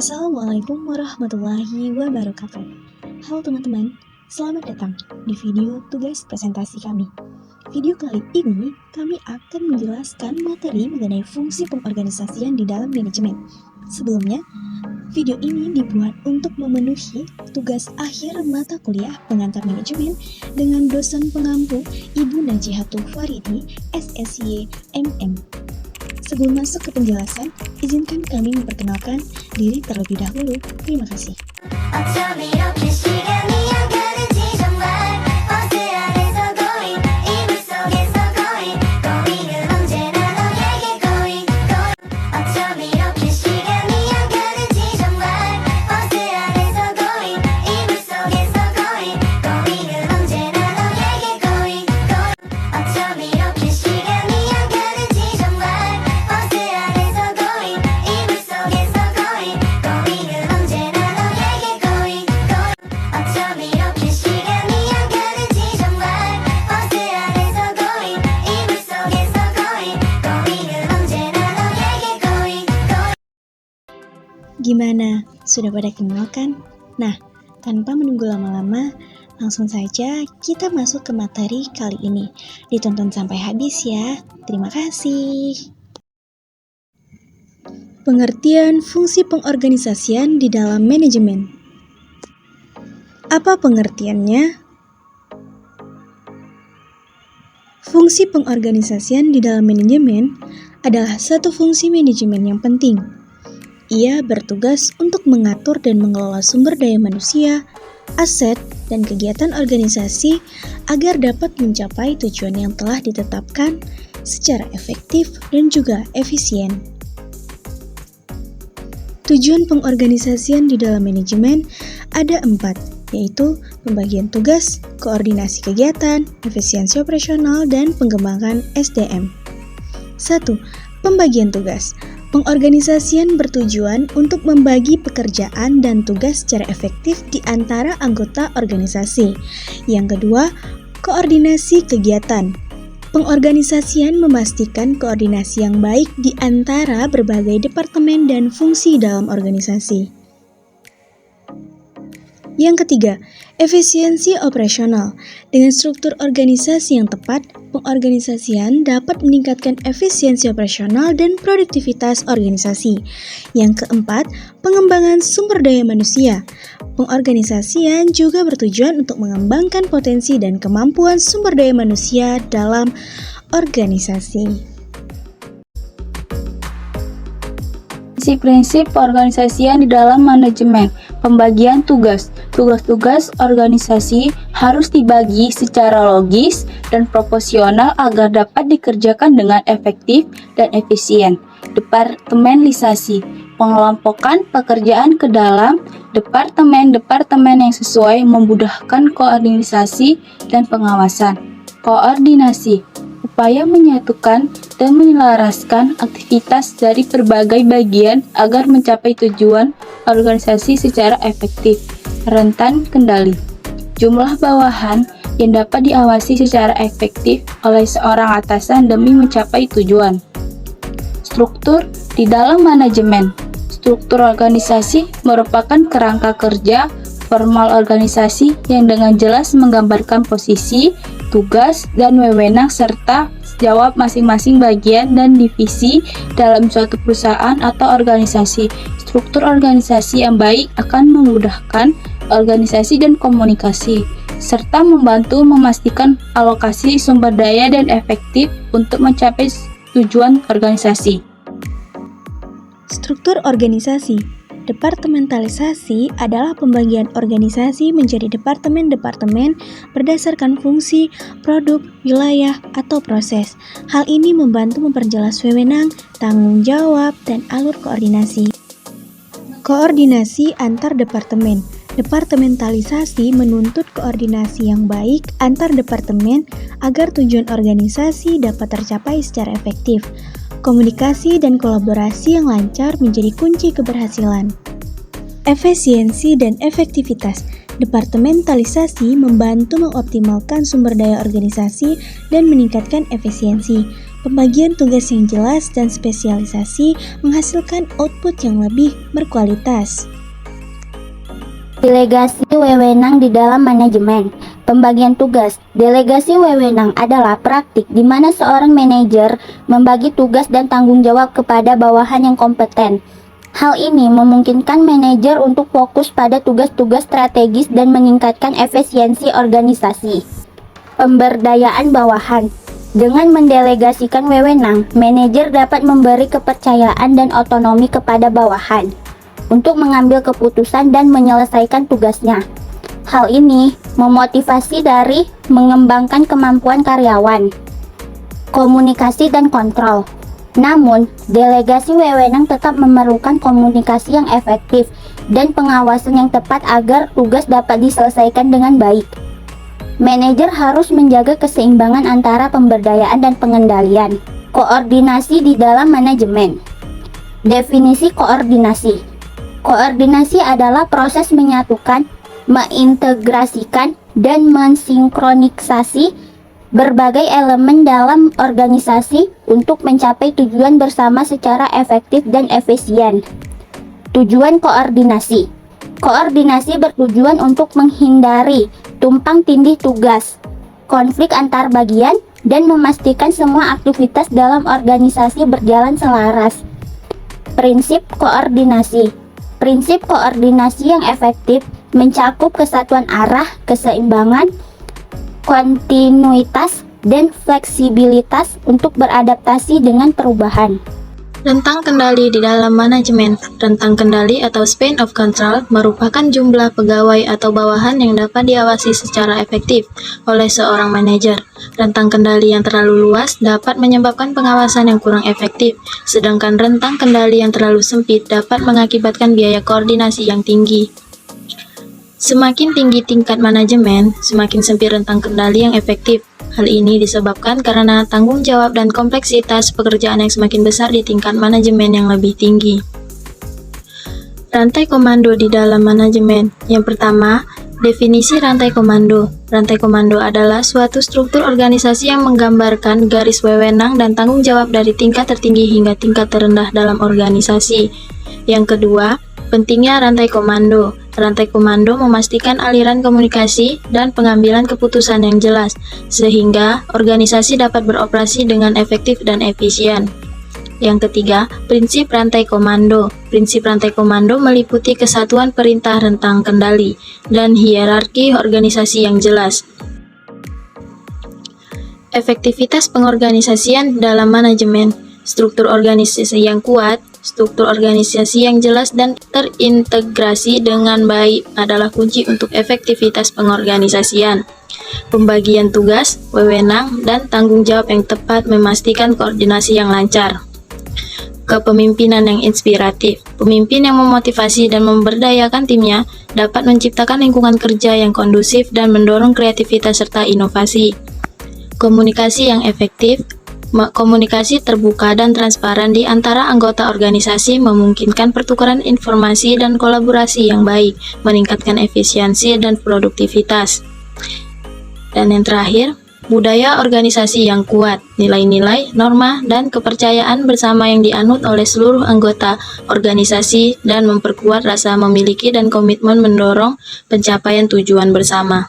Assalamualaikum warahmatullahi wabarakatuh. Halo teman-teman, selamat datang di video tugas presentasi kami. Video kali ini kami akan menjelaskan materi mengenai fungsi pengorganisasian di dalam manajemen. Sebelumnya, video ini dibuat untuk memenuhi tugas akhir mata kuliah pengantar manajemen dengan dosen pengampu Ibu Najihatul Faridi, SSY, MM. Sebelum masuk ke penjelasan, izinkan kami memperkenalkan diri terlebih dahulu. Terima kasih. Gimana? Sudah pada kenal kan? Nah, tanpa menunggu lama-lama, langsung saja kita masuk ke materi kali ini. Ditonton sampai habis ya. Terima kasih. Pengertian fungsi pengorganisasian di dalam manajemen. Apa pengertiannya? Fungsi pengorganisasian di dalam manajemen adalah satu fungsi manajemen yang penting. Ia bertugas untuk mengatur dan mengelola sumber daya manusia, aset, dan kegiatan organisasi agar dapat mencapai tujuan yang telah ditetapkan secara efektif dan juga efisien. Tujuan pengorganisasian di dalam manajemen ada 4, yaitu pembagian tugas, koordinasi kegiatan, efisiensi operasional, dan pengembangan SDM. 1. Pembagian tugas. Pengorganisasian bertujuan untuk membagi pekerjaan dan tugas secara efektif di antara anggota organisasi. Yang kedua, koordinasi kegiatan. Pengorganisasian memastikan koordinasi yang baik di antara berbagai departemen dan fungsi dalam organisasi. Yang ketiga, efisiensi operasional. Dengan struktur organisasi yang tepat, pengorganisasian dapat meningkatkan efisiensi operasional dan produktivitas organisasi. Yang keempat, pengembangan sumber daya manusia. Pengorganisasian juga bertujuan untuk mengembangkan potensi dan kemampuan sumber daya manusia dalam organisasi. Prinsip pengorganisasian di dalam manajemen. Pembagian tugas. Tugas-tugas organisasi harus dibagi secara logis dan proporsional agar dapat dikerjakan dengan efektif dan efisien. Departementalisasi. Pengelompokan pekerjaan ke dalam departemen-departemen yang sesuai memudahkan koordinasi dan pengawasan. Koordinasi. Upaya menyatukan dan menyelaraskan aktivitas dari berbagai bagian agar mencapai tujuan organisasi secara efektif. Rentan kendali. Jumlah bawahan yang dapat diawasi secara efektif oleh seorang atasan demi mencapai tujuan. Struktur di dalam manajemen. Struktur organisasi merupakan kerangka kerja formal organisasi yang dengan jelas menggambarkan posisi, tugas, dan wewenang serta jawab masing-masing bagian dan divisi dalam suatu perusahaan atau organisasi. Struktur organisasi yang baik akan memudahkan organisasi dan komunikasi, serta membantu memastikan alokasi sumber daya dan efektif untuk mencapai tujuan organisasi. Struktur organisasi. Departementalisasi adalah pembagian organisasi menjadi departemen-departemen berdasarkan fungsi, produk, wilayah, atau proses. Hal ini membantu memperjelas wewenang, tanggung jawab, dan alur koordinasi. Koordinasi antar departemen. Departementalisasi menuntut koordinasi yang baik antar departemen agar tujuan organisasi dapat tercapai secara efektif. Komunikasi dan kolaborasi yang lancar menjadi kunci keberhasilan. Efisiensi dan efektivitas. Departementalisasi membantu mengoptimalkan sumber daya organisasi dan meningkatkan efisiensi. Pembagian tugas yang jelas dan spesialisasi menghasilkan output yang lebih berkualitas. Delegasi wewenang di dalam manajemen. Pembagian tugas. Delegasi wewenang adalah praktik di mana seorang manajer membagi tugas dan tanggung jawab kepada bawahan yang kompeten. Hal ini memungkinkan manajer untuk fokus pada tugas-tugas strategis dan meningkatkan efisiensi organisasi. Pemberdayaan bawahan. Dengan mendelegasikan wewenang, manajer dapat memberi kepercayaan dan otonomi kepada bawahan untuk mengambil keputusan dan menyelesaikan tugasnya. Hal ini memotivasi dari mengembangkan kemampuan karyawan. Komunikasi dan kontrol. Namun, delegasi wewenang tetap memerlukan komunikasi yang efektif dan pengawasan yang tepat agar tugas dapat diselesaikan dengan baik. Manajer harus menjaga keseimbangan antara pemberdayaan dan pengendalian. Koordinasi di dalam manajemen. Definisi koordinasi. Koordinasi adalah proses menyatukan, mengintegrasikan, dan mensinkronisasi berbagai elemen dalam organisasi untuk mencapai tujuan bersama secara efektif dan efisien. Tujuan koordinasi. Koordinasi bertujuan untuk menghindari tumpang tindih tugas, konflik antar bagian, dan memastikan semua aktivitas dalam organisasi berjalan selaras. Prinsip koordinasi. Prinsip koordinasi yang efektif mencakup kesatuan arah, keseimbangan, kontinuitas, dan fleksibilitas untuk beradaptasi dengan perubahan. Rentang kendali di dalam manajemen. Rentang kendali atau span of control merupakan jumlah pegawai atau bawahan yang dapat diawasi secara efektif oleh seorang manajer. Rentang kendali yang terlalu luas dapat menyebabkan pengawasan yang kurang efektif, sedangkan rentang kendali yang terlalu sempit dapat mengakibatkan biaya koordinasi yang tinggi. Semakin tinggi tingkat manajemen, semakin sempit rentang kendali yang efektif. Hal ini disebabkan karena tanggung jawab dan kompleksitas pekerjaan yang semakin besar di tingkat manajemen yang lebih tinggi. Rantai komando di dalam manajemen. Yang pertama, definisi rantai komando. Rantai komando adalah suatu struktur organisasi yang menggambarkan garis wewenang dan tanggung jawab dari tingkat tertinggi hingga tingkat terendah dalam organisasi. Yang kedua, pentingnya rantai komando. Rantai komando memastikan aliran komunikasi dan pengambilan keputusan yang jelas, sehingga organisasi dapat beroperasi dengan efektif dan efisien. Yang ketiga, prinsip rantai komando. Prinsip rantai komando meliputi kesatuan perintah rentang kendali dan hierarki organisasi yang jelas. Efektivitas pengorganisasian dalam manajemen. Struktur organisasi yang kuat, struktur organisasi yang jelas dan terintegrasi dengan baik adalah kunci untuk efektivitas pengorganisasian. Pembagian tugas, wewenang, dan tanggung jawab yang tepat memastikan koordinasi yang lancar. Kepemimpinan yang inspiratif. Pemimpin yang memotivasi dan memberdayakan timnya dapat menciptakan lingkungan kerja yang kondusif dan mendorong kreativitas serta inovasi. Komunikasi yang efektif. Komunikasi terbuka dan transparan di antara anggota organisasi memungkinkan pertukaran informasi dan kolaborasi yang baik, meningkatkan efisiensi dan produktivitas. Dan yang terakhir, budaya organisasi yang kuat, nilai-nilai, norma, dan kepercayaan bersama yang dianut oleh seluruh anggota organisasi dan memperkuat rasa memiliki dan komitmen mendorong pencapaian tujuan bersama.